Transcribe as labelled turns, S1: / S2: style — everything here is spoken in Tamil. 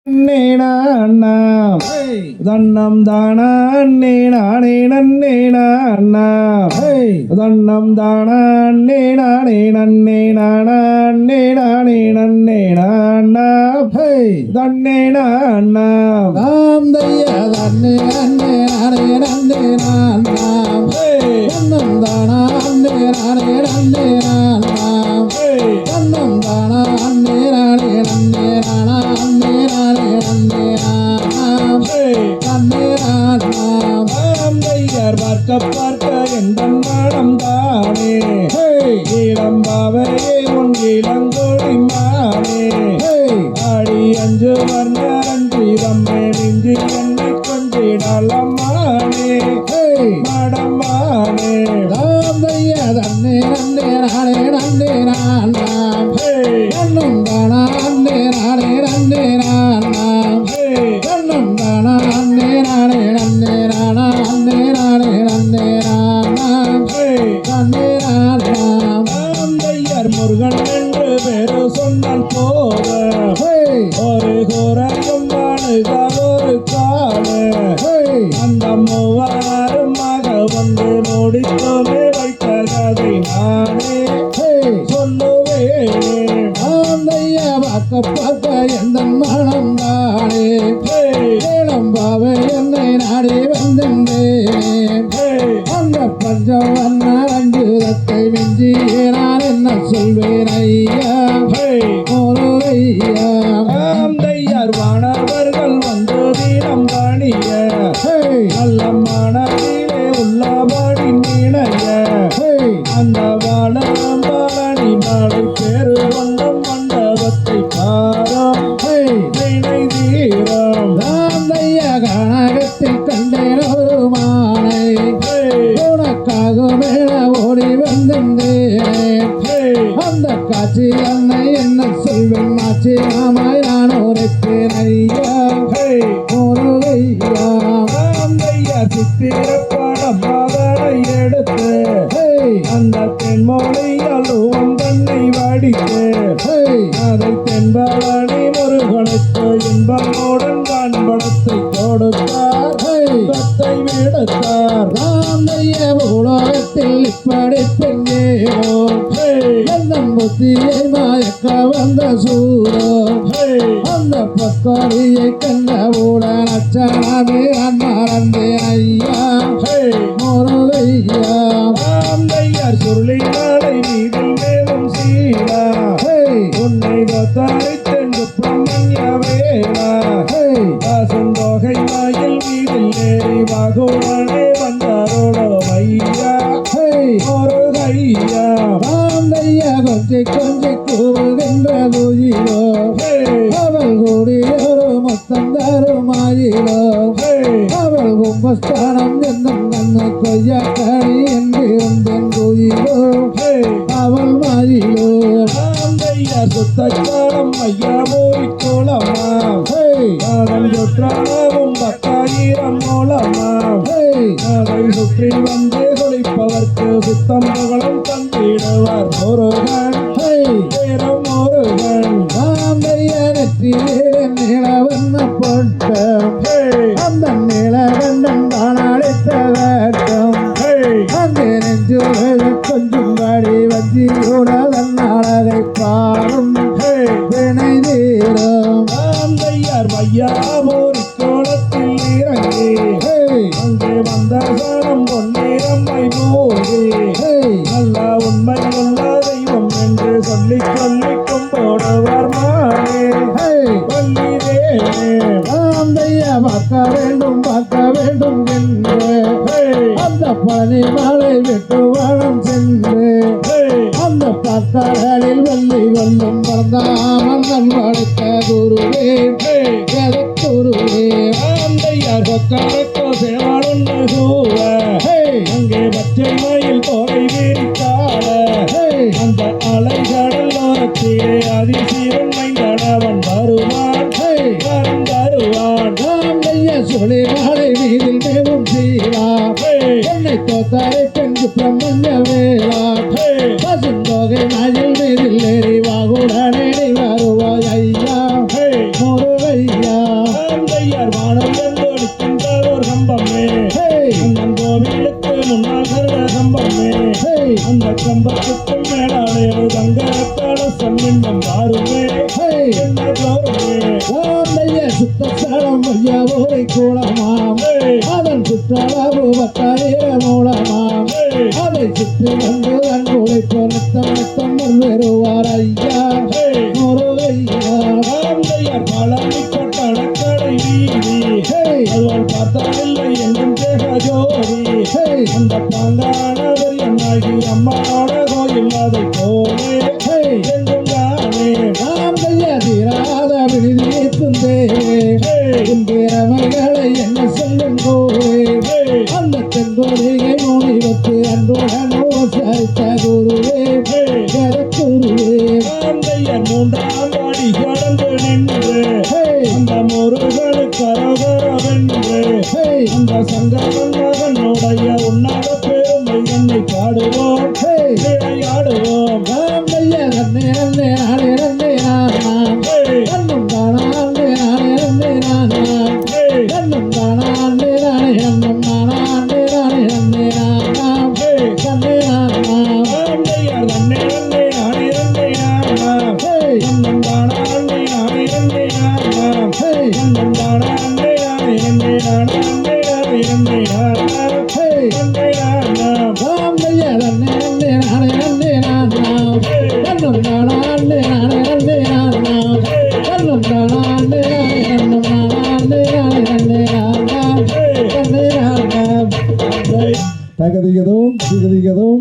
S1: அண்ணா தன்னம் தானா அண்ணே நானே நன்னே அண்ணா தன்னம் தானா அண்ணே நானே நன்னே நானா அண்ணே நானே நன்னே அண்ணா தன்னே அண்ணா
S2: தாம் தையா தன்னே அண்ணே நானே நன்னே அண்ணா தன்னம் தானா அண்ணே நானே நன்னே அண்ணா தன்னம் தானா அண்ணே நானே நன்னே நானா அண்ணே நானே நன்னே நன்னே
S1: தையார் பார்க்க பார்க்க எந்த மனம் தானே இளம்பாவையே உன் இளங்கோழி மானே ஆடி அஞ்சு வர்ணி தம்மே மிஞ்சி என்னை கொஞ்சிடலம்மானே மடமானே
S2: தாம் தையா தன்னே நன்னே நானே நன்னே நானா தன்னம் தானா அண்ணே நானே நன்னே நானா தன்னம் தானா அண்ணே நானே நன்னே நானா அண்ணே நானே நன்னே நானா நன்னே நானா
S1: தையார் முருகன் என்று பேரு சொன்னால் போக ஒரு குறையும் வாழுக ஒரு காடு அந்த மூவாருமாக வந்து முடித்தோமே வைத்த கதை நானே சொல்லுவேன்.
S2: தாம் தையா பார்க்க பார்க்க எந்த மனம் தானே இளம்பாவை என்னை நாடி வந்தேனே அந்த பஞ்சவண்ண அஞ்சுதத்தை மிஞ்சி நான் என்ன சொல்வேன் ஐயா ஒரு ஐயா
S1: தையார் வானவர்கள் வந்து தீனம் காணிய நல்ல மனதிலே உள்ளபடி நினைய அந்த வாழம் பழனி மாலை பேரு வண்ணம் மண்டபத்தை பாரம் வினை தீரம்
S2: தாம் தையா கனகத்தில் கண்டேன் ஒரு மானை உனக்காக மேல ஓடி வந்தேனே அந்த காட்சி அன்னை என்ன சொல்வேன் ஆட்சி ஆமாய் நான் உரைப்பேன் ஐயா ஒரு ஐயா
S1: தையார் சித்திரப்படம் மகளை எடுத்து அந்த தென்மொழியால் தன்னை வடித்து அதை தென்பழனி முருகனுக்கு இன்பமுடன் காண்படத்தை கொடுத்தார் தத்தை விடுத்தார்
S2: தாம் தையா உலகத்தில் இப்படி பெண்ணேரோ எந்த புத்தியை மயக்க வந்த சூரோ அந்த பக்கரியை கண்டவுடன் அச்சனமே நான் மறந்தேன் ஐயா முருகையா
S1: தையார் சுருளி நாளை மீதில் மேலும் சீலா உன்னை தரித்தென்று பிரம்மண்ய வேளா தாசந்தோகை வாயில் மீதில் ஏறி வாகுடனே வந்தாரோட மையா ஒரு கையா
S2: தாம் தையா கொஞ்சி கொஞ்சி கூறுகின்ற துயிலோ அவள் கூடியோரு மொத்தம் தருமாயிலோ அவள் கும்பஸ்தானம் என்னும் கண்ணை கொய்யாக்கடி என்றிருந்தேன் துயிலோ அவள் மாயிலோ
S1: தையார் சுத்தக்காலம் ஐயா போய் கோலமாம் காதல் சொற்றாவும் 10,000 மூலமாம் அதை சுற்றி வந்து குளிப்பவர்க்கு சுத்தம் புகழும் தந்திடுவார் முருகன் பேரும் முருகன்
S2: தாம் தையா நெற்றியே நிலவண்ண போட்டம் அந்த நிலவண்ணன் தான் அழைத்த வேட்டம் அந்த நெஞ்சு கொஞ்சம் பாடி வஞ்சியோட தன்னாளரை பாடும் வினை தீரும்
S1: தையார் வையாமூர் கோலத்தில் இறங்கி அங்கே வந்த சாணம் பொன்னிறம்மை மூடி நல்ல உண்மை உள்ள தெய்வம் என்று சொல்லி சொல்லி கும்போடுவார் மானே கொல்லிதேனே
S2: தாம் தையா பார்க்க வேண்டும் என்று அந்த பனிமலை விட்டு வனம் சென்று அந்த பத்தர்களில் வெள்ளி வெல்லும் பரந்தாமன் படைத்த குருவே குருவே
S1: தையார் பொக்கரக்கோ சேவாளுண்டு கூவ அங்கே பச்சை மயில் தோகை விரித்தாட அந்த அலை கடல் ஓரத்திலே அதிசீரன் மைந்தனவன் வருவான் வருவான்
S2: தாம் தையா சுழி மாலை மீதில் மேவும் சீரா என்னை தோத்தாரை பெஞ்சு பிரம்மஞ்ச வேளா பசுந்தோகை மயில் மீதில் ஏறி வாகுடனே வருவாய் ஐயா முருகையா ராமைய சுத்தஸ்தலம் ஐயா ஊரை கூடமாம் அதன் சுற்றளவு 10,000 மூலமாம் அதை சுற்றி வந்து தன் உழைப்பு நித்தம் வருவார் ஐயா முருகையா
S1: ராமையர் பழனி கொட்டடக்கடை வீதி அவள் பார்த்தாலில்லை என்றும் தேக ஜோதி அந்த பாங்கானவர் என்னாகி அம்மாவோட கோயில் அதை போலே எங்கும் தானே
S2: ராமைய தீராத விடுதி துந்தேவே உன் திறமைகளை என்ன சொல்லும் கோவே அந்த தென்கொடிகை முனிவத்து அன்புடன் உபசரித்த குருவே குருவே
S1: ராமையர் 3ஆம் அடி கடந்து நின்று அந்த முருகனுக்கு அரகரவென்று அந்த சங்கரன் மகனுடைய உன்னத பெருமை என்னை பாடுவோம் விளையாடுவோம்
S2: ராமைய நன்னே நன்னே நானே நன்னே நானாம் கண்ணும் தானாண்டே நானே நன்னே நானாம் கண்ணும் தானாண்டே நானே நன்னும் நானாண்டே நானே நன்னே நானாம் கண்ணே நானாம்
S1: ராமையர் நன்னே நன்னே நானே நன்னே நானா
S2: கண்ணும்